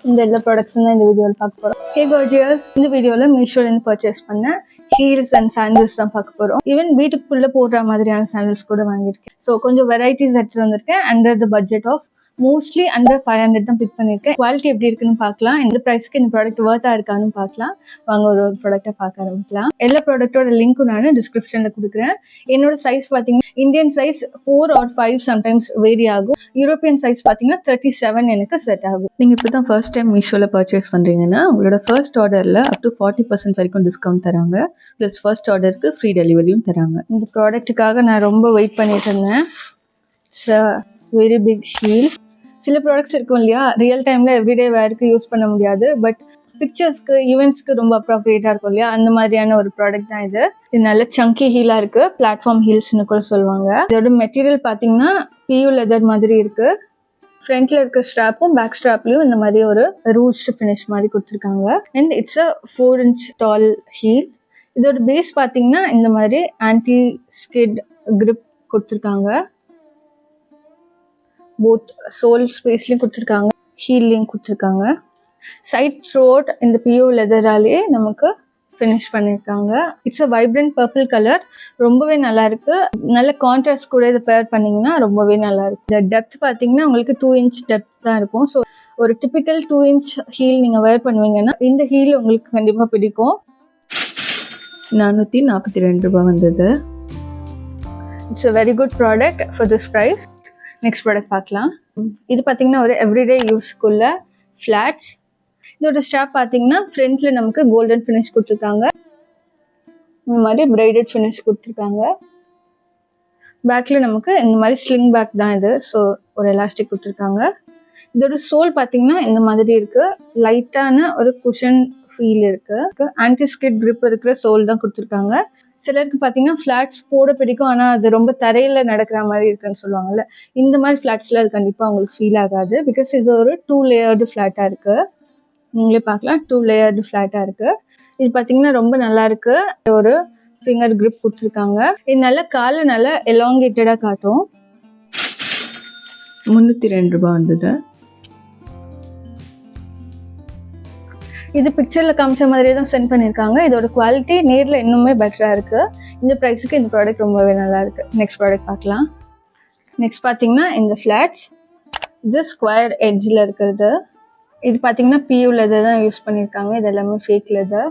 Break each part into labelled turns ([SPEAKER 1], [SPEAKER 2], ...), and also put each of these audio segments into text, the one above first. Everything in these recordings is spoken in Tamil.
[SPEAKER 1] இந்த எல்லா ப்ராடக்ட்ஸும் தான் இந்த வீடியோவில் பார்க்க போகிறோம். ஹே கார்ஜியஸ், இந்த வீடியோவில் மீஷோலேருந்து பர்ச்சேஸ் பண்ண ஹீல்ஸ் அண்ட் சாண்டல்ஸ் தான் பார்க்க போகிறோம். ஈவன் வீட்டுக்குள்ளே போடுற மாதிரியான சாண்டல்ஸ் கூட வாங்கியிருக்கேன். ஸோ கொஞ்சம் வெரைட்டிஸ் எடுத்துகிட்டு வந்திருக்கேன். Under the budget of mostly under 500 தான் பிக் பண்ணியிருக்கேன். குவாலிட்டி எப்படி இருக்குன்னு பார்க்கலாம், இந்த ப்ரைஸ்க்கு இந்த ப்ராடக்ட் ஒர்த்தாக இருக்கான்னு பார்க்கலாம். வாங்க ஒரு ப்ராடக்டை பார்க்க ஆரம்பிக்கலாம். எல்லா ப்ராடக்டோட லிங்க்கும் நான் டிஸ்கிரிப்ஷனில் கொடுக்குறேன். என்னோட சைஸ் பார்த்தீங்கன்னா Indian size 4 or 5 sometimes vary ஆகும். யூரோப்பியன் சைஸ் பார்த்தீங்கன்னா 37 எனக்கு செட் ஆகும். நீங்கள் இப்போ தான் ஃபர்ஸ்ட் டைம் மீஷோவில் பர்ச்சேஸ் பண்ணுறீங்கன்னா உங்களோட ஃபர்ஸ்ட் ஆர்டரில் அப் டு 40% வரைக்கும் டிஸ்கவுண்ட் தராங்க. ப்ளஸ் ஃபர்ஸ்ட் ஆர்டருக்கு ஃப்ரீ டெலிவரியும் தராங்க. இந்த ப்ராடக்ட்டுக்காக நான் ரொம்ப வெயிட் பண்ணிட்டு இருந்தேன். It's very big heel. சில ப்ராடக்ட்ஸ் இருக்கும் இல்லையா, ரியல் டைமில் எவ்ரிடே வேருக்கு யூஸ் பண்ண முடியாது, பட் பிக்சர்ஸ்க்கு ஈவெண்ட்ஸ்க்கு ரொம்ப அப்ராப்ரியேட்டாக இருக்கும் இல்லையா, அந்த மாதிரியான ஒரு ப்ராடக்ட் தான் இது. இது நல்ல சங்கி ஹீலாக இருக்குது, பிளாட்ஃபார்ம் ஹீல்ஸ்னு கூட சொல்லுவாங்க. இதோட மெட்டீரியல் பார்த்தீங்கன்னா பியூ லெதர் மாதிரி இருக்குது. ஃப்ரண்ட்ல இருக்க ஸ்ட்ராப்பும் பேக் ஸ்ட்ராப்லையும் இந்த மாதிரி ஒரு ரூஸ்டு ஃபினிஷ் மாதிரி கொடுத்துருக்காங்க. And it's a 4 inch tall heel. இதோட பேஸ் பார்த்தீங்கன்னா இந்த மாதிரி ஆன்டி ஸ்கிட் கிரிப் கொடுத்துருக்காங்க. போத் சோல் ஸ்பேஸ்லையும் கொடுத்துருக்காங்க, ஹீல்லையும் கொடுத்துருக்காங்க. சைட் த்ரோட் இந்த பியூ லெதராலே நமக்கு ஃபினிஷ் பண்ணியிருக்காங்க. It's a vibrant purple colour, ரொம்பவே நல்லா இருக்கு. நல்ல கான்ட்ராஸ்ட் கூட இதை பேர் பண்ணிங்கன்னா ரொம்பவே நல்லா இருக்கு. இந்த டெப்த் பார்த்தீங்கன்னா உங்களுக்கு 2 inch டெப்த் தான் இருக்கும். ஸோ ஒரு டிப்பிக்கல் 2 inch ஹீல் நீங்கள் வேர் பண்ணுவீங்கன்னா இந்த ஹீல் உங்களுக்கு கண்டிப்பாக பிடிக்கும். 442 ரூபாய் வந்தது. It's a very good product for this price. Next product பார்க்கலாம். இது பார்த்தீங்கன்னா ஒரு எவ்ரிடே யூஸ்க்குள்ள ஃப்ளாட்ஸ். இதோட ஸ்ட்ராப் பார்த்தீங்கன்னா ஃப்ரண்ட்ல நமக்கு கோல்டன் ஃபினிஷ் கொடுத்துருக்காங்க. இந்த மாதிரி பிரைடட் ஃபினிஷ் கொடுத்துருக்காங்க. பேக்ல நமக்கு இந்த மாதிரி ஸ்லிங் பேக் தான் இது. ஸோ ஒரு எலாஸ்டிக் கொடுத்துருக்காங்க. இதோட சோல் பார்த்தீங்கன்னா இந்த மாதிரி இருக்கு, லைட்டான ஒரு குஷன் ஃபீல் இருக்கு. ஆன்டி ஸ்கிட் கிரிப் இருக்கிற சோல் தான் கொடுத்துருக்காங்க. சிலருக்கு பார்த்தீங்கன்னா ஃப்ளாட்ஸ் போட பிடிக்கும், ஆனால் அது ரொம்ப தரையில் நடக்கிற மாதிரி இருக்குன்னு சொல்லுவாங்கல்ல, இந்த மாதிரி ஃப்ளாட்ஸில் அது கண்டிப்பாக உங்களுக்கு ஃபீல் ஆகாது. பிகாஸ் இது ஒரு 2 லேயர்டு ஃப்ளாட்டாக இருக்குது. நீங்களே பார்க்கலாம், 2 லேயர்டு ஃப்ளாட்டாக இருக்குது. இது பார்த்தீங்கன்னா ரொம்ப நல்லா இருக்கு. ஒரு ஃபிங்கர் கிரிப் கொடுத்துருக்காங்க. இது நல்லா காலை நல்லா எலாங்கேட்டடாக காட்டும். 302 ரூபாய் வந்தது. இது பிக்சரில் காமிச்ச மாதிரியே தான் சென்ட் பண்ணியிருக்காங்க. இதோட குவாலிட்டி நேரில் இன்னுமே பெட்டராக இருக்குது. இந்த ப்ரைஸுக்கு இந்த ப்ராடக்ட் ரொம்பவே நல்லா இருக்குது. நெக்ஸ்ட் ப்ராடக்ட் பார்க்கலாம். நெக்ஸ்ட் பார்த்தீங்கன்னா இந்த ஃப்ளாட்ஸ், இது ஸ்கொயர் எட்ஜில் இருக்கிறது. இது பார்த்தீங்கன்னா பியூ லெதர் தான் யூஸ் பண்ணியிருக்காங்க. இது எல்லாமே ஃபேக் லெதர்.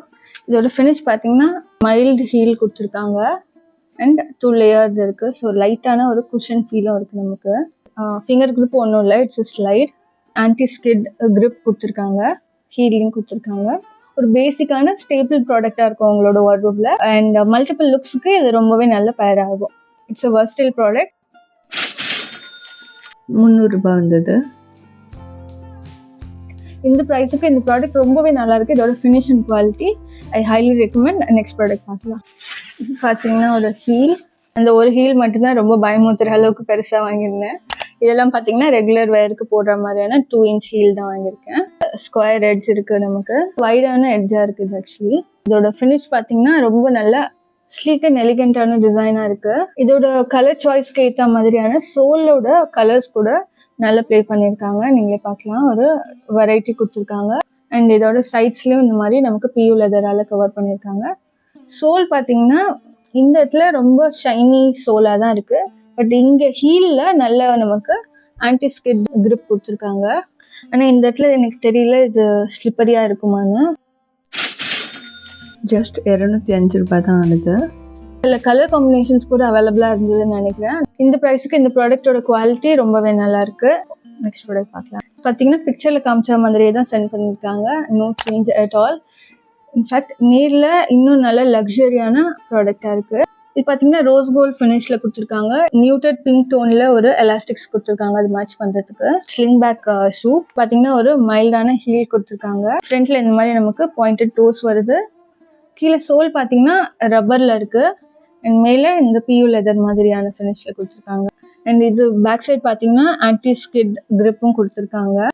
[SPEAKER 1] இதோட ஃபினிஷ் பார்த்தீங்கன்னா மைல்டு ஹீல் கொடுத்துருக்காங்க. அண்ட் 2 லேயர்ஸ் இருக்குது. ஸோ லைட்டான ஒரு குஷன் ஃபீலும் இருக்குது நமக்கு. ஃபிங்கர் கிரிப் ஒன்றும் இல்லை, it's slide. Anti skid grip கொடுத்துருக்காங்க, ஹீலிங் கொடுத்துருக்காங்க. ஒரு பேசிக்கான ஸ்டேபிள் ப்ராடக்டாக இருக்கும் உங்களோட வார்ட்ரோப்ல. அண்ட் மல்டிபிள் லுக்ஸுக்கு இது ரொம்பவே நல்ல பேர் ஆகும். It's a வெர்ஸ்டைல் product. 300 ரூபாய் வந்தது. இந்த ப்ரைஸுக்கு இந்த ப்ராடக்ட் ரொம்பவே நல்லா இருக்கு. இதோட ஃபினிஷிங் குவாலிட்டி ஐ ஹைலி ரெக்கமெண்ட். நெக்ஸ்ட் ப்ராடக்ட் பார்க்கலாம். இது பார்த்தீங்கன்னா ஒரு ஹீல். அந்த ஒரு ஹீல் மட்டும்தான் ரொம்ப பயமுறுத்துற அளவுக்கு பெருசாக வாங்கியிருந்தேன். இதெல்லாம் பார்த்தீங்கன்னா ரெகுலர் வேருக்கு போடுற மாதிரியான 2 inch ஹீல் தான் வாங்கியிருக்கேன். ஸ்கொயர் எட்ஜ் இருக்கு, நமக்கு வைடான எட்ஜா இருக்குது. ஆக்சுவலி இதோட ஃபினிஷ் பார்த்தீங்கன்னா ரொம்ப நல்ல ஸ்லீக் அண்ட் எலிகென்டான டிசைனா இருக்கு. இதோட கலர் சாய்ஸ்க்கு ஏற்ற மாதிரியான சோலோட கலர்ஸ் கூட நல்லா ப்ளே பண்ணியிருக்காங்க. நீங்களே பார்க்கலாம், ஒரு வெரைட்டி கொடுத்துருக்காங்க. அண்ட் இதோட சைட்ஸ்லயும் இந்த மாதிரி நமக்கு பியூ லெதரால கவர் பண்ணியிருக்காங்க. சோல் பார்த்தீங்கன்னா இந்த இடத்துல ரொம்ப ஷைனி சோலா தான் இருக்கு. பட் இங்கே ஹீலில் நல்ல நமக்கு ஆன்டி ஸ்கிட் கிரிப் கொடுத்துருக்காங்க. ஆனால் இந்த இடத்துல எனக்கு தெரியல இது ஸ்லிப்பரியாக இருக்குமான்னு. ஜஸ்ட் 205 ரூபாய் தான் ஆனது. இதில் கலர் காம்பினேஷன்ஸ் கூட அவைலபிளாக இருந்ததுன்னு நினைக்கிறேன். இந்த ப்ரைஸுக்கு இந்த ப்ராடக்டோட குவாலிட்டி ரொம்பவே நல்லா இருக்கு. நெக்ஸ்ட் ப்ராடக்ட் பார்க்கலாம். பார்த்தீங்கன்னா பிக்சரில் காமிச்ச மாதிரியே தான் சென்ட் பண்ணியிருக்காங்க. No change at all. In fact நேரில் இன்னும் நல்ல லக்ஸரியான ப்ராடக்டாக இருக்குது. இது பார்த்தீங்கன்னா ரோஸ் கோல்ட் ஃபினிஷ்ல கொடுத்துருக்காங்க. நியூட்டட் பிங்க் டோன்ல ஒரு எலாஸ்டிக்ஸ் கொடுத்துருக்காங்க, அது மேட்ச் பண்றதுக்கு. ஸ்லிங் பேக் ஷூ பார்த்தீங்கன்னா ஒரு மைல்டான ஹீல் கொடுத்துருக்காங்க. ஃப்ரண்ட்ல இந்த மாதிரி நமக்கு பாயிண்டட் டோஸ் வருது. கீழே சோல் பார்த்தீங்கன்னா ரப்பர்ல இருக்கு. அண்ட் மேலே இந்த பியூ லெதர் மாதிரியான ஃபினிஷ்ல கொடுத்துருக்காங்க. அண்ட் இது பேக் சைட் பார்த்தீங்கன்னா ஆன்டி ஸ்கிட் கிரிப்பும் கொடுத்துருக்காங்க.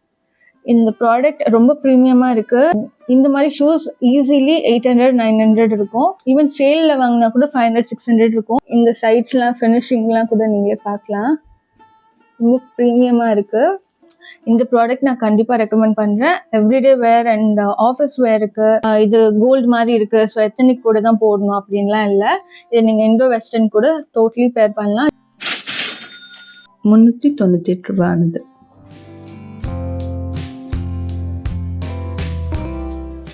[SPEAKER 1] இந்த ப்ராடக்ட் ரொம்ப ப்ரீமியமாக இருக்குது. இந்த மாதிரி ஷூஸ் ஈஸிலி 800-900 இருக்கும். ஈவன் சேலில் வாங்கினா கூட 500-600 இருக்கும். இந்த சைட்ஸ்லாம் ஃபினிஷிங்லாம் கூட நீங்களே பார்க்கலாம், ரொம்ப ப்ரீமியமாக இருக்குது. இந்த ப்ராடக்ட் நான் கண்டிப்பாக ரெக்கமெண்ட் பண்ணுறேன். எவ்ரிடே வேர் அண்ட் ஆஃபீஸ் வேருக்கு இது கோல்டு மாதிரி இருக்குது, ஸோ எத்தனிக் கூட தான் போடணும் அப்படின்லாம் இல்லை. இது நீங்கள் இண்டோ வெஸ்டர்ன் கூட டோட்டலி பேர் பண்ணலாம்.
[SPEAKER 2] 398 ரூபாய்.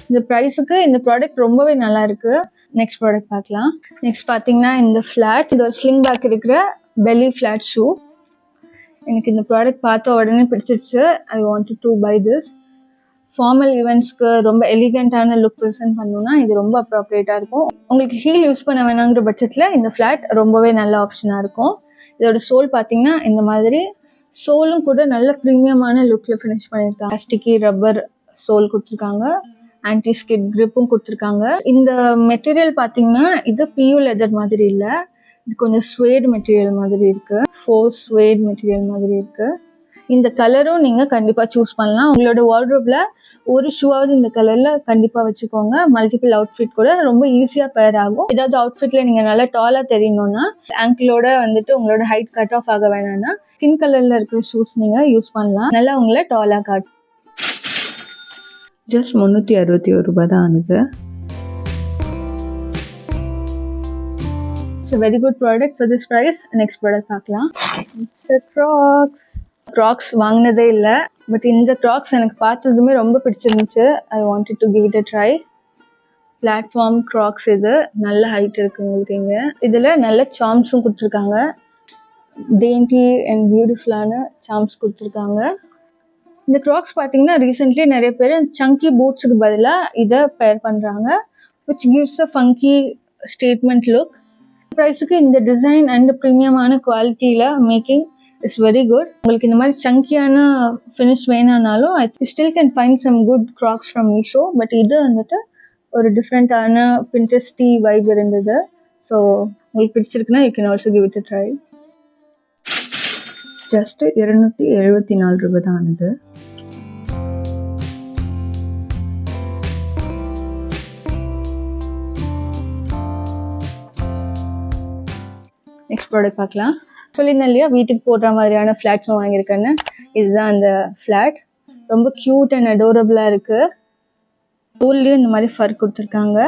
[SPEAKER 1] இந்த ப்ரைஸுக்கு இந்த ப்ராடக்ட் ரொம்பவே நல்லா இருக்கு. நெக்ஸ்ட் ப்ராடக்ட் பார்க்கலாம். நெக்ஸ்ட் பார்த்தீங்கன்னா இந்த ஃப்ளாட், இது ஒரு ஸ்லிங் பேக் இருக்கிற பெல்லி ஃப்ளாட் ஷூ. எனக்கு இந்த ப்ராடக்ட் பார்த்த உடனே பிடிச்சிருச்சு. I wanted to buy this. Formal ஈவெண்ட்ஸ்க்கு ரொம்ப எலிகென்ட்டான லுக் ப்ரெசென்ட் பண்ணணும்னா இது ரொம்ப அப்ராப்ரியேட்டாக இருக்கும். உங்களுக்கு ஹீல் யூஸ் பண்ண வேணாங்கிற பட்சத்தில் இந்த ஃப்ளாட் ரொம்பவே நல்ல ஆப்ஷனாக இருக்கும். இதோட சோல் பார்த்தீங்கன்னா இந்த மாதிரி சோலும் கூட நல்ல ப்ரீமியமான லுக்கில் ஃபினிஷ் பண்ணியிருக்காங்க. ஸ்டிக்கி ரப்பர் சோல் கொடுத்துருக்காங்க, ஆன்டி ஸ்கிட் கிரிப்பும் கொடுத்துருக்காங்க. இந்த மெட்டீரியல் பார்த்தீங்கன்னா இது பியூ லெதர் மாதிரி இல்லை, இது கொஞ்சம் ஸ்வேட் மெட்டீரியல் மாதிரி இருக்கு. ஃபோர் ஸ்வேட் மெட்டீரியல் மாதிரி இருக்கு. இந்த கலரும் நீங்கள் கண்டிப்பாக சூஸ் பண்ணலாம். உங்களோட வார்ட்ரோப்ல ஒரு ஷூவாவது இந்த கலர்ல கண்டிப்பாக வச்சுக்கோங்க. மல்டிபிள் அவுட்ஃபிட் கூட ரொம்ப ஈஸியாக பேர் ஆகும். ஏதாவது அவுட்ஃபிட்ல நீங்கள் நல்லா டாலாக தெரியணும்னா, ஆங்கிளோட வந்துட்டு உங்களோட ஹைட் கட் ஆஃப் ஆக வேணாம்னா ஸ்கின் கலர்ல இருக்கிற ஷூஸ் நீங்கள் யூஸ் பண்ணலாம். நல்லா உங்களை டாலாக காட்டும்.
[SPEAKER 2] ஜஸ்ட் 361 ரூபாய் தான் ஆனது.
[SPEAKER 1] It's a very good product for this price. Next product பார்க்கலாம். Crocs வாங்கினதே இல்லை, பட் இந்த Crocs எனக்கு பார்த்ததுமே ரொம்ப பிடிச்சிருந்துச்சு. I wanted to give it a try. Platform Crocs, இது நல்ல ஹைட் இருக்கு உங்களுக்கு. இங்கே இதில் நல்ல சாம்ஸும் கொடுத்துருக்காங்க. டெயின்டி அண்ட் பியூட்டிஃபுல்லான சாம்ஸ் கொடுத்துருக்காங்க. இந்த Crocs பார்த்தீங்கன்னா ரீசெண்ட்லி நிறைய பேர் சங்கி பூட்ஸுக்கு பதிலாக இதை பேர் பண்ணுறாங்க, which gives a funky statement look. ப்ரைஸுக்கு இந்த டிசைன் அண்ட் ப்ரீமியமான குவாலிட்டியில் மேக்கிங் இஸ் வெரி குட். உங்களுக்கு இந்த மாதிரி சங்கியான ஃபினிஷ் வேணானாலும் I still can find some good Crocs from Meesho. But இது வந்துட்டு ஒரு டிஃப்ரெண்ட்டான பின்ட்ரெஸ்டி வைப் இருந்தது. ஸோ உங்களுக்கு பிடிச்சிருக்குன்னா you can also give it a try.
[SPEAKER 2] Just 274 ரூபாய் தான் ஆனது.
[SPEAKER 1] நெக்ஸ்ட் ப்ராடக்ட் பார்க்கலாம். சொல்லியிருந்தேன் இல்லையா வீட்டுக்கு போடுற மாதிரியான ஃப்ளாட்ஸும் வாங்கியிருக்கேன்னு. இதுதான் அந்த ஃப்ளாட். ரொம்ப க்யூட் அண்ட் அடோரபிளாக இருக்குது. சோல்லையும் இந்த மாதிரி ஃபர் கொடுத்துருக்காங்க.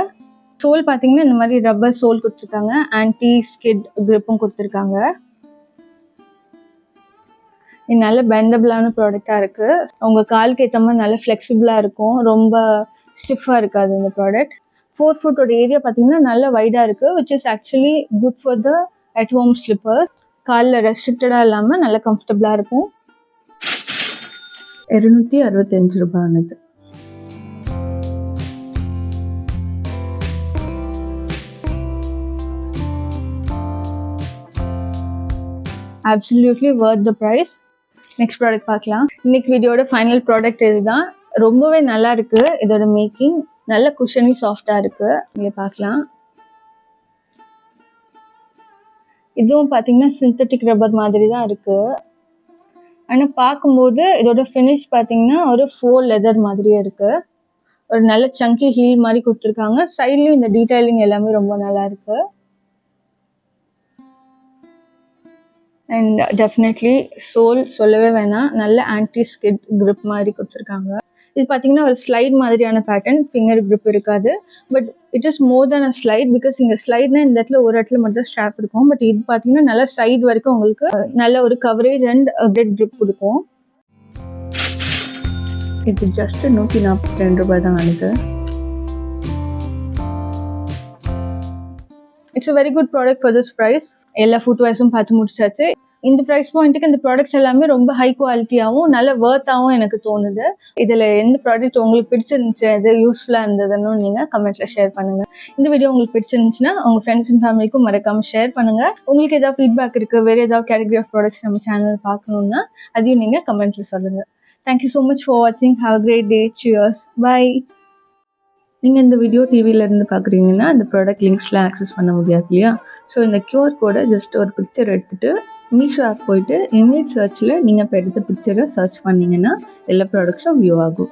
[SPEAKER 1] சோல் பார்த்தீங்கன்னா இந்த மாதிரி ரப்பர் சோல் கொடுத்துருக்காங்க, ஆன்டி ஸ்கிட் கிரிப்பும் கொடுத்துருக்காங்க. இது நல்ல பெண்டபிளான ப்ராடக்டாக இருக்குது. உங்கள் காலுக்கு ஏற்ற மாதிரி நல்ல ஃப்ளெக்சிபிளாக இருக்கும், ரொம்ப ஸ்டிஃபாக இருக்காது இந்த ப்ராடக்ட். 4 ஃபுட்டோட ஏரியா பார்த்தீங்கன்னா நல்ல வைடாக இருக்குது, which is actually good for the at home slipper. காலில் ரெஸ்ட்ரிக்டடாக இல்லாமல் நல்ல கம்ஃபர்டபுளாக இருக்கும்.
[SPEAKER 2] 265 ரூபாய் ஆனது.
[SPEAKER 1] Absolutely worth the price. Next product பார்க்கலாம். இன்னைக்கு வீடியோட ஃபைனல் ப்ராடக்ட் இதுதான். ரொம்பவே நல்லா இருக்கு. இதோட மேக்கிங் நல்ல குஷனி சாஃப்டாக இருக்கு. நீங்க பார்க்கலாம். இதுவும் பார்த்தீங்கன்னா சிந்தட்டிக் ரப்பர் மாதிரி தான் இருக்கு. ஆனால் பார்க்கும்போது இதோட ஃபினிஷ் பார்த்தீங்கன்னா ஒரு ஃபோர் லெதர் மாதிரியே இருக்கு. ஒரு நல்ல சங்கி ஹீல் மாதிரி கொடுத்துருக்காங்க. சைட்லையும் இந்த டீடைலிங் எல்லாமே ரொம்ப நல்லா இருக்கு. அண்ட் டெஃபினெட்லி சோல் சொல்லவே வேணாம், நல்ல ஆன்டி ஸ்கிட் கிரிப் மாதிரி கொடுத்துருக்காங்க. இது பார்த்தீங்கன்னா ஒரு ஸ்லைட் மாதிரியான பேட்டர்ன், ஃபிங்கர் கிரிப் இருக்காது. But it is more than a slide, because இங்கே ஸ்லைட்னா இந்த இடத்துல ஒரு இடத்துல மட்டும் தான் ஸ்ட்ராப் இருக்கும். பட் இது பார்த்தீங்கன்னா நல்ல சைட் வரைக்கும் உங்களுக்கு நல்ல ஒரு கவரேஜ் அண்ட் கிரெட் கிரிப் கொடுக்கும்.
[SPEAKER 2] இது ஜஸ்ட் 142 ரூபாய் தான் ஆனது.
[SPEAKER 1] It's a very good product for this price. எல்லா ஃபுட்வேர்ஸும் பார்த்து முடிச்சாச்சு. இந்த ப்ரைஸ் பாயிண்ட்டுக்கு இந்த ப்ராடக்ட்ஸ் எல்லாமே ரொம்ப ஹை குவாலிட்டியாகவும் நல்ல ஒர்த்தாகவும் எனக்கு தோணுது. இதில் எந்த ப்ராடக்ட் உங்களுக்கு பிடிச்சிருந்துச்சு, எது யூஸ்ஃபுல்லாக இருந்ததுன்னு நீங்கள் கமெண்ட்டில் ஷேர் பண்ணுங்கள். இந்த வீடியோ உங்களுக்கு பிடிச்சிருந்துச்சுன்னா உங்கள் ஃப்ரெண்ட்ஸ் அண்ட் ஃபேமிலிக்கும் மறக்காமல் ஷேர் பண்ணுங்கள். உங்களுக்கு ஏதாவது ஃபீட்பேக் இருக்குது, வேறு ஏதாவது கேட்டகரி ஆஃப் ப்ராடக்ட்ஸ் நம்ம சேனல் பார்க்கணுன்னா அதையும் நீங்கள் கமெண்ட்டில் சொல்லுங்கள். தேங்க்யூ ஸோ மச் ஃபார் வாட்சிங். Have a great day. Cheers. Bye.
[SPEAKER 2] நீங்கள் இந்த வீடியோ டிவியிலேருந்து பார்க்குறீங்கன்னா இந்த ப்ராடக்ட் லிங்க்ஸ்லாம் ஆக்சஸ் பண்ண முடியாது இல்லையா? ஸோ இந்த QR கோடை ஜஸ்ட் ஒரு பிக்சர் எடுத்துகிட்டு மீஷோ ஆப் போயிட்டு இமேஜ் சர்ச்சில் நீங்கள் இப்போ எடுத்த பிக்சரை சர்ச் பண்ணிங்கன்னா எல்லா ப்ராடக்ட்ஸும் வியூ ஆகும்.